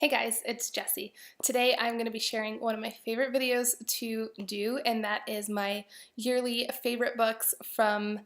Hey guys, it's Jessi. Today I'm going to be sharing one of my favorite videos to do, and that is my yearly favorite books from,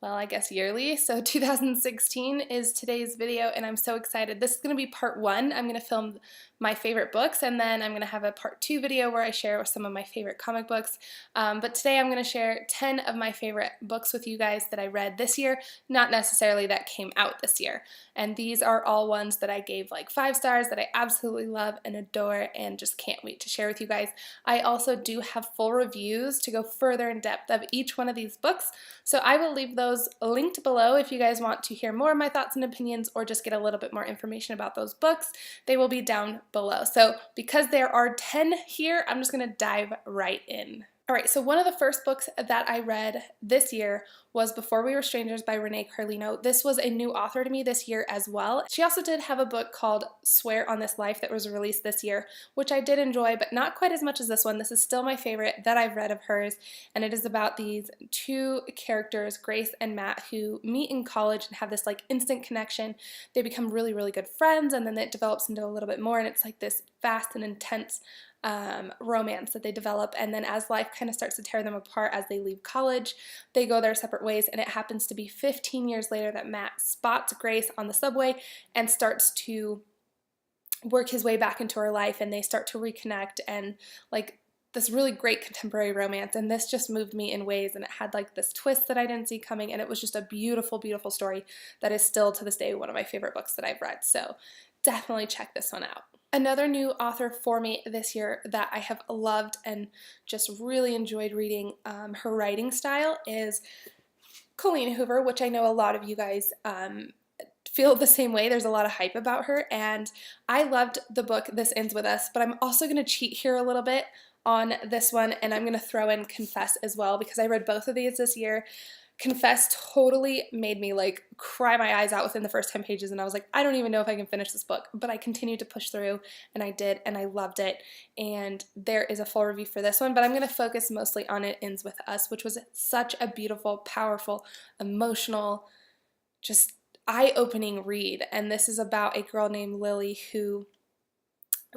well, I guess yearly. So 2016 is today's video, and I'm so excited. This is going to be part one. I'm going to film my favorite books, and then I'm going to have a part two video where I share some of my favorite comic books. But today I'm going to share 10 of my favorite books with you guys that I read this year, not necessarily that came out this year. And these are all ones that I gave like 5 stars that I absolutely love and adore and just can't wait to share with you guys. I also do have full reviews to go further in depth of each one of these books, so I will leave those linked below if you guys want to hear more of my thoughts and opinions or just get a little bit more information about those books. They will be down below. So because there are 10 here, I'm just going to dive right in. Alright, so one of the first books that I read this year was Before We Were Strangers by Renee Carlino. This was a new author to me this year as well. She also did have a book called Swear on This Life that was released this year, which I did enjoy, but not quite as much as this one. This is still my favorite that I've read of hers, and it is about these two characters, Grace and Matt, who meet in college and have this like instant connection. They become really, really good friends, and then it develops into a little bit more, and it's like this fast and intense romance that they develop, and then as life kind of starts to tear them apart as they leave college, they go their separate ways, and it happens to be 15 years later that Matt spots Grace on the subway and starts to work his way back into her life, and they start to reconnect, and like this really great contemporary romance, and this just moved me in ways, and it had like this twist that I didn't see coming, and it was just a beautiful, beautiful story that is still to this day one of my favorite books that I've read, so definitely check this one out. Another new author for me this year that I have loved and just really enjoyed reading her writing style is Colleen Hoover, which I know a lot of you guys feel the same way. There's a lot of hype about her, and I loved the book This Ends With Us, but I'm also going to cheat here a little bit on this one, and I'm going to throw in Confess as well because I read both of these this year. Confess totally made me like cry my eyes out within the first 10 pages, and I was like, I don't even know if I can finish this book, but I continued to push through, and I did, and I loved it, and there is a full review for this one, but I'm going to focus mostly on It Ends With Us, which was such a beautiful, powerful, emotional, just eye-opening read, and this is about a girl named Lily who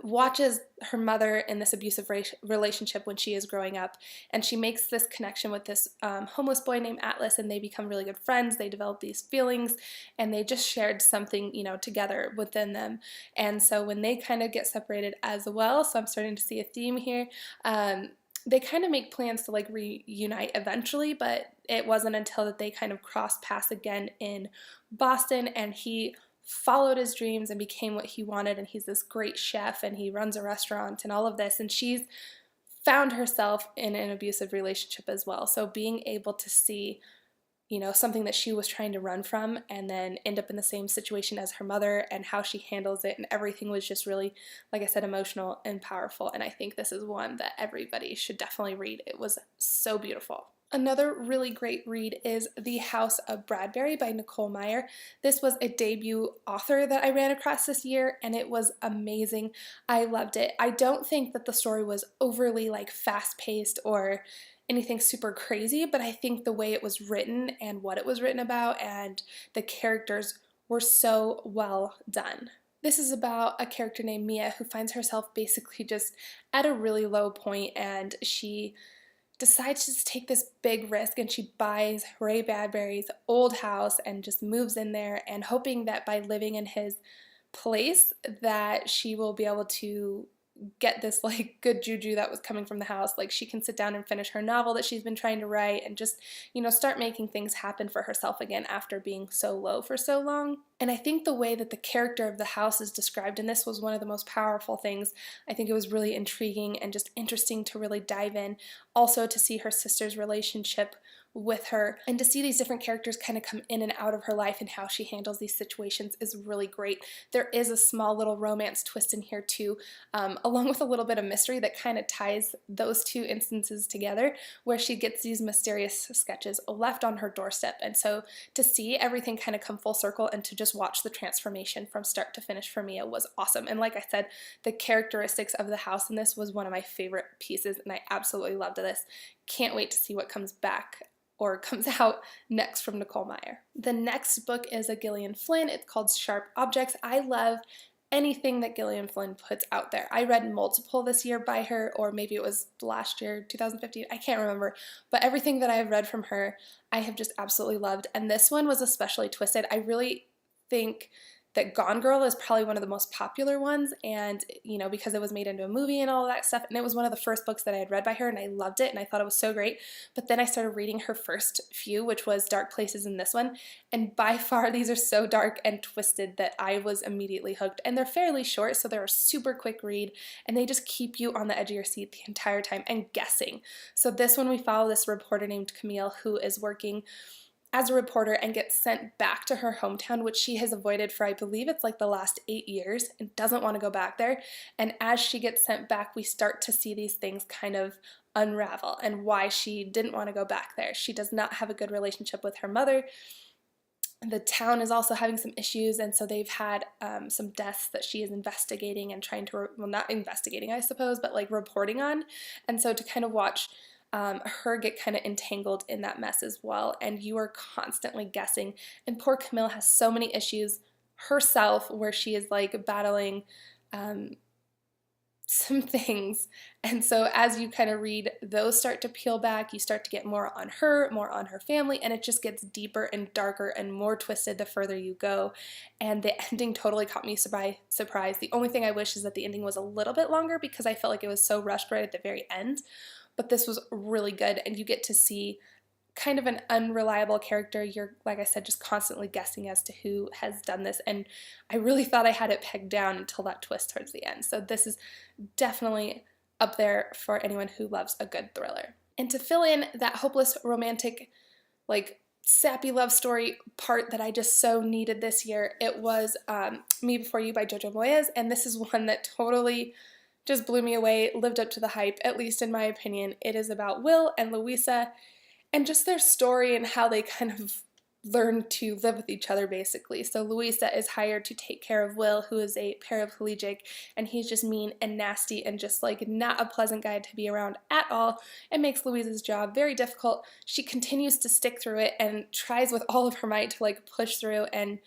watches her mother in this abusive relationship when she is growing up, and she makes this connection with this homeless boy named Atlas, and they become really good friends. They develop these feelings, and they just shared something, you know, together within them. And so when they kind of get separated as well, so I'm starting to see a theme here, they kind of make plans to like reunite eventually, but it wasn't until that they kind of crossed paths again in Boston, and he followed his dreams and became what he wanted, and he's this great chef, and he runs a restaurant and all of this, and she's found herself in an abusive relationship as well. So being able to see, you know, something that she was trying to run from and then end up in the same situation as her mother and how she handles it, and everything was just really, like I said, emotional and powerful, and I think this is one that everybody should definitely read. It was so beautiful. Another really great read is The House of Bradbury by Nicole Meyer. This was a debut author that I ran across this year, and it was amazing. I loved it. I don't think that the story was overly like fast-paced or anything super crazy, but I think the way it was written and what it was written about and the characters were so well done. This is about a character named Mia who finds herself basically just at a really low point, and she decides to just take this big risk, and she buys Ray Bradbury's old house and just moves in there, and hoping that by living in his place that she will be able to get this like good juju that was coming from the house. Like she can sit down and finish her novel that she's been trying to write and just, you know, start making things happen for herself again after being so low for so long. And I think the way that the character of the house is described in this was one of the most powerful things. I think it was really intriguing and just interesting to really dive in. Also to see her sister's relationship with her, and to see these different characters kind of come in and out of her life and how she handles these situations is really great. There is a small little romance twist in here too, along with a little bit of mystery that kind of ties those two instances together, where she gets these mysterious sketches left on her doorstep, and so to see everything kind of come full circle and to just watch the transformation from start to finish for Mia was awesome. And like I said, the characteristics of the house in this was one of my favorite pieces, and I absolutely loved this. Can't wait to see what comes back or comes out next from Nicole Meyer. The next book is a Gillian Flynn. It's called Sharp Objects. I love anything that Gillian Flynn puts out there. I read multiple this year by her, or maybe it was last year, 2015, I can't remember, but everything that I have read from her, I have just absolutely loved, and this one was especially twisted. I really think that Gone Girl is probably one of the most popular ones, and you know, because it was made into a movie and all of that stuff, and it was one of the first books that I had read by her, and I loved it and I thought it was so great. But then I started reading her first few, which was Dark Places in this one, and by far these are so dark and twisted that I was immediately hooked. And they're fairly short, so they're a super quick read, and they just keep you on the edge of your seat the entire time and guessing. So this one, we follow this reporter named Camille who is working as a reporter and gets sent back to her hometown, which she has avoided for, I believe it's like the last 8 years, and doesn't want to go back there. And as she gets sent back, we start to see these things kind of unravel and why she didn't want to go back there. She does not have a good relationship with her mother. The town is also having some issues, and so they've had some deaths that she is investigating and trying to, well, not investigating, I suppose, but like reporting on. And so to kind of watch her get kind of entangled in that mess as well, and you are constantly guessing. And poor Camille has so many issues herself where she is like battling some things, and so as you kind of read, those start to peel back. You start to get more on her family, and it just gets deeper and darker and more twisted the further you go. And the ending totally caught me surprise. The only thing I wish is that the ending was a little bit longer, because I felt like it was so rushed right at the very end. But this was really good, and you get to see kind of an unreliable character. You're, like I said, just constantly guessing as to who has done this, and I really thought I had it pegged down until that twist towards the end. So this is definitely up there for anyone who loves a good thriller. And to fill in that hopeless romantic, like sappy love story part that I just so needed this year, it was Me Before You by Jojo Moyes, and this is one that totally just blew me away, lived up to the hype, at least in my opinion. It is about Will and Louisa and just their story and how they kind of learn to live with each other, basically. So Louisa is hired to take care of Will, who is a paraplegic, and he's just mean and nasty and just like not a pleasant guy to be around at all. It makes Louisa's job very difficult. She continues to stick through it and tries with all of her might to like push through and,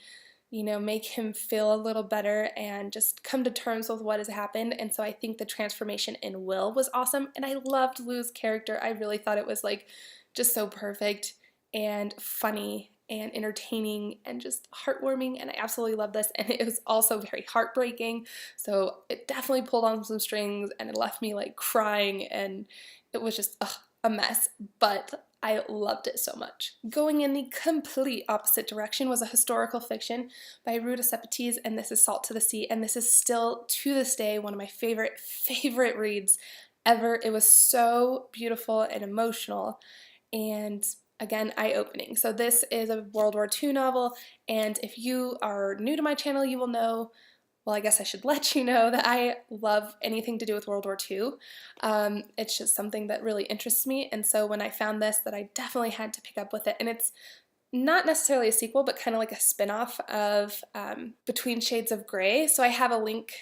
you know, make him feel a little better and just come to terms with what has happened. And so I think the transformation in Will was awesome, and I loved Lou's character. I really thought it was like just so perfect and funny and entertaining and just heartwarming, and I absolutely love this. And it was also very heartbreaking, so it definitely pulled on some strings and it left me like crying, and it was just a mess, but I loved it so much. Going in the complete opposite direction was a historical fiction by Ruta Sepetys, and this is Salt to the Sea, and this is still, to this day, one of my favorite reads ever. It was so beautiful and emotional, and again, eye-opening. So this is a World War II novel, and if you are new to my channel, you will know, well, I guess I should let you know that I love anything to do with World War II. It's just something that really interests me, and so when I found this, that I definitely had to pick up with it. And it's not necessarily a sequel, but kind of like a spin-off of Between Shades of Grey. So I have a link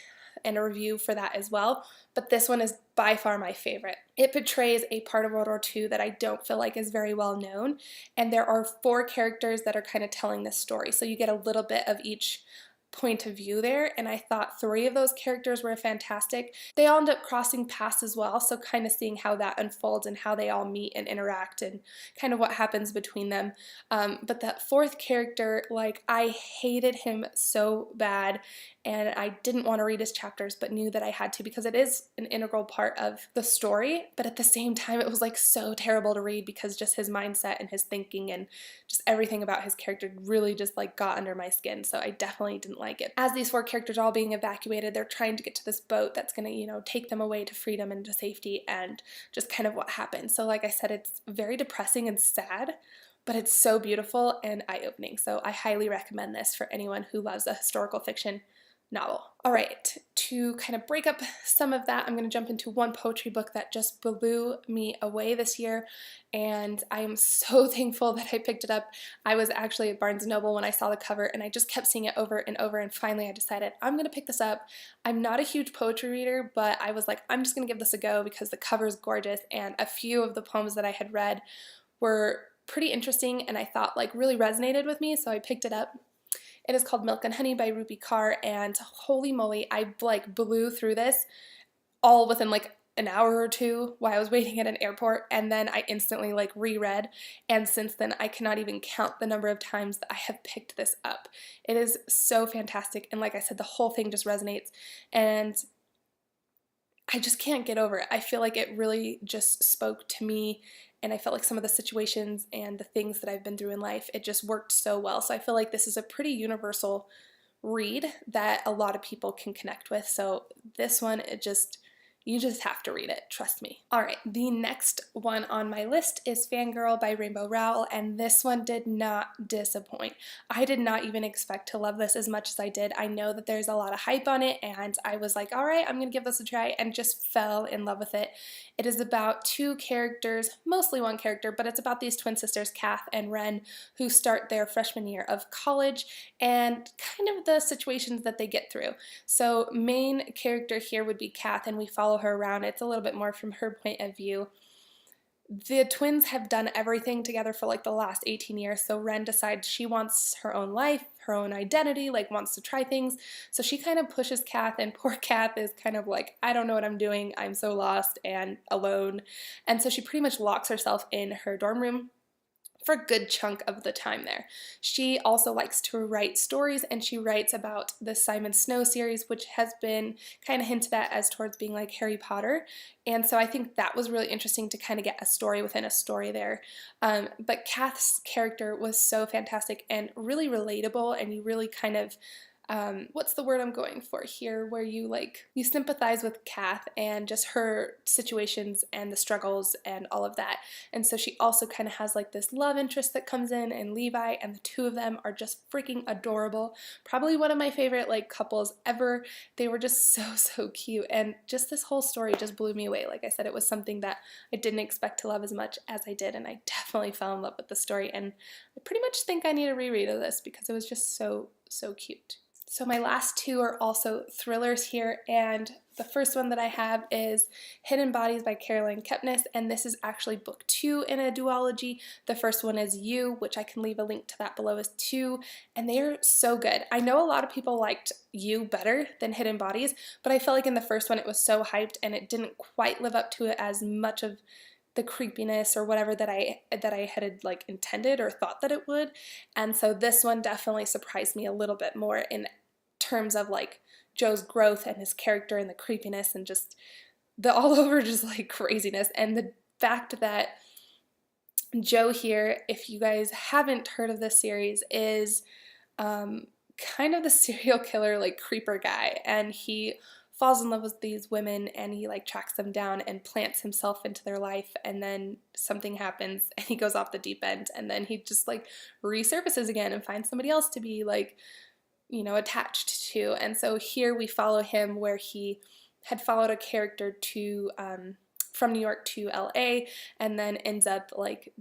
and a review for that as well, but this one is by far my favorite. It portrays a part of World War II that I don't feel like is very well known, and there are 4 characters that are kind of telling this story, so you get a little bit of each point of view there, and I thought 3 of those characters were fantastic. They all end up crossing paths as well, so kind of seeing how that unfolds and how they all meet and interact and kind of what happens between them. But that 4th character, like, I hated him so bad, and I didn't want to read his chapters but knew that I had to because it is an integral part of the story, but at the same time it was like so terrible to read because just his mindset and his thinking and just everything about his character really just like got under my skin, so I definitely didn't like it. As these 4 characters are all being evacuated, they're trying to get to this boat that's gonna, you know, take them away to freedom and to safety, and just kind of what happens. So like I said, it's very depressing and sad, but it's so beautiful and eye-opening, so I highly recommend this for anyone who loves a historical fiction novel. Alright, to kind of break up some of that, I'm going to jump into one poetry book that just blew me away this year, and I am so thankful that I picked it up. I was actually at Barnes & Noble when I saw the cover, and I just kept seeing it over and over, and finally I decided I'm going to pick this up. I'm not a huge poetry reader, but I was like, I'm just going to give this a go because the cover is gorgeous, and a few of the poems that I had read were pretty interesting and I thought like really resonated with me, so I picked it up. It is called Milk and Honey by Ruby Carr, and holy moly, I like blew through this all within like an hour or two while I was waiting at an airport, and then I instantly like reread, and since then I cannot even count the number of times that I have picked this up. It is so fantastic, and like I said, the whole thing just resonates, and I just can't get over it. I feel like it really just spoke to me, and I felt like some of the situations and the things that I've been through in life, it just worked so well. So I feel like this is a pretty universal read that a lot of people can connect with. So this one, you just have to read it, trust me. All right, the next one on my list is Fangirl by Rainbow Rowell, and this one did not disappoint. I did not even expect to love this as much as I did. I know that there's a lot of hype on it, and I was like, all right, I'm gonna give this a try, and just fell in love with it. It is about two characters, mostly one character, but it's about these twin sisters, Kath and Ren, who start their freshman year of college, and kind of the situations that they get through. So main character here would be Kath, and we follow her around. It's a little bit more from her point of view. The twins have done everything together for like the last 18 years, so Ren decides she wants her own life, her own identity, like wants to try things, so she kind of pushes Kath, and poor Kath is kind of like, I don't know what I'm doing, I'm so lost and alone, and so she pretty much locks herself in her dorm room for a good chunk of the time there. She also likes to write stories, and she writes about the Simon Snow series, which has been kind of hinted at as towards being like Harry Potter, and so I think that was really interesting to kind of get a story within a story there. But Kath's character was so fantastic and really relatable, and you really kind of what's the word I'm going for here, where you sympathize with Kath and just her situations and the struggles and all of that. And so she also kind of has like this love interest that comes in, and Levi, and the two of them are just freaking adorable. Probably one of my favorite like couples ever. They were just so cute, and just this whole story just blew me away. Like I said, it was something that I didn't expect to love as much as I did, and I definitely fell in love with the story, and I pretty much think I need a reread of this because it was just so cute. So my last two are also thrillers here, and the first one that I have is Hidden Bodies by Caroline Kepnes, and this is actually book 2 in a duology. The first one is You, which I can leave a link to that below as 2, and they are so good. I know a lot of people liked You better than Hidden Bodies, but I felt like in the first one it was so hyped and it didn't quite live up to it as much of the creepiness or whatever that I had like intended or thought that it would, and so this one definitely surprised me a little bit more in terms of like Joe's growth and his character and the creepiness and just the all over just like craziness, and the fact that Joe here, if you guys haven't heard of this series, is kind of the serial killer like creeper guy, and he falls in love with these women, and he like tracks them down and plants himself into their life, and then something happens and he goes off the deep end, and then he just like resurfaces again and finds somebody else to be like, you know, attached to. And so here we follow him where he had followed a character to from New York to LA, and then ends up like,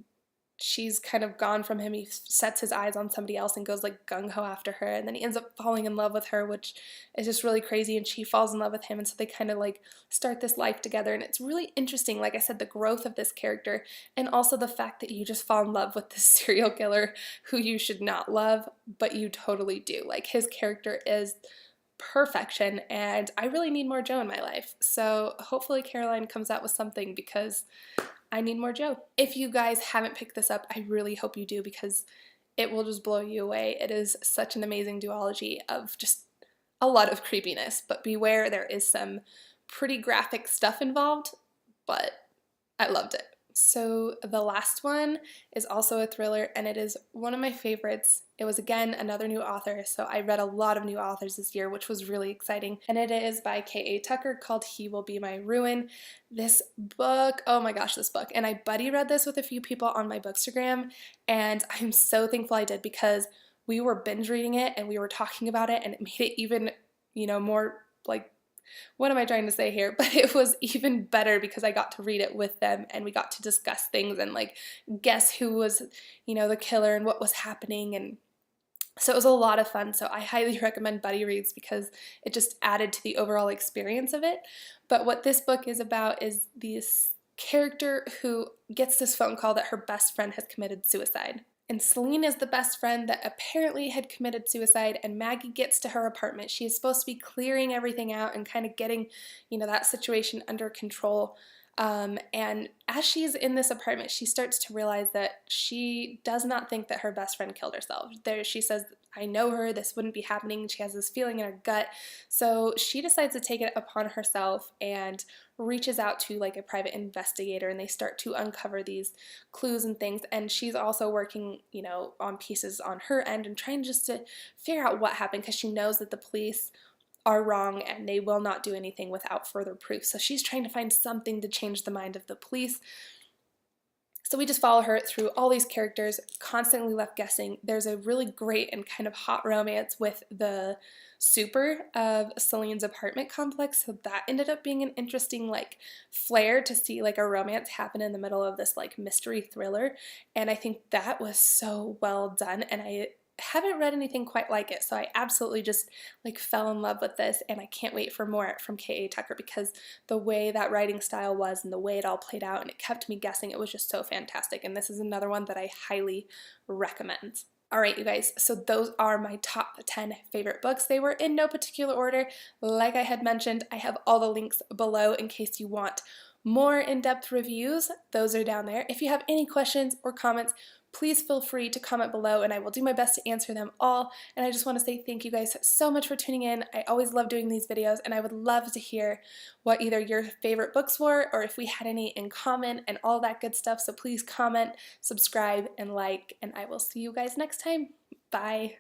she's kind of gone from him. He sets his eyes on somebody else and goes like gung-ho after her, and then he ends up falling in love with her, which is just really crazy, and she falls in love with him, and so they kind of like start this life together, and it's really interesting, like I said, the growth of this character, and also the fact that you just fall in love with this serial killer who you should not love, but you totally do. Like, his character is perfection, and I really need more Joe in my life, so hopefully Caroline comes out with something because I need more Joe. If you guys haven't picked this up, I really hope you do because it will just blow you away. It is such an amazing duology of just a lot of creepiness, but beware, there is some pretty graphic stuff involved, but I loved it. So the last one is also a thriller, and it is one of my favorites. It was, again, another new author, so I read a lot of new authors this year, which was really exciting, and it is by K.A. Tucker, called He Will Be My Ruin. This book, oh my gosh, this book, and I buddy read this with a few people on my Bookstagram, and I'm so thankful I did because we were binge reading it, and we were talking about it, and it made it even, you know, more like, what am I trying to say here? But it was even better because I got to read it with them, and we got to discuss things and like guess who was, you know, the killer and what was happening, and so it was a lot of fun. So I highly recommend buddy reads because it just added to the overall experience of it. But what this book is about is this character who gets this phone call that her best friend has committed suicide. And Celine is the best friend that apparently had committed suicide, and Maggie gets to her apartment. She is supposed to be clearing everything out and kind of getting, that situation under control. And as she's in this apartment, she starts to realize that she does not think that her best friend killed herself. She says, I know her, this wouldn't be happening. She has this feeling in her gut. So she decides to take it upon herself and reaches out to like a private investigator, and they start to uncover these clues and things. And she's also working, on pieces on her end and trying just to figure out what happened, because she knows that the police are wrong and they will not do anything without further proof. So she's trying to find something to change the mind of the police. So we just follow her through all these characters, constantly left guessing. There's a really great and kind of hot romance with the super of Celine's apartment complex, so that ended up being an interesting like flair to see like a romance happen in the middle of this like mystery thriller, and I think that was so well done, and I haven't read anything quite like it, so I absolutely just like fell in love with this, and I can't wait for more from K.A. Tucker, because the way that writing style was and the way it all played out and it kept me guessing, it was just so fantastic, and this is another one that I highly recommend. Alright, you guys, so those are my top 10 favorite books. They were in no particular order. Like I had mentioned, I have all the links below in case you want more in-depth reviews. Those are down there. If you have any questions or comments, please feel free to comment below and I will do my best to answer them all. And I just want to say thank you guys so much for tuning in. I always love doing these videos, and I would love to hear what either your favorite books were or if we had any in common and all that good stuff. So please comment, subscribe, and like, and I will see you guys next time. Bye.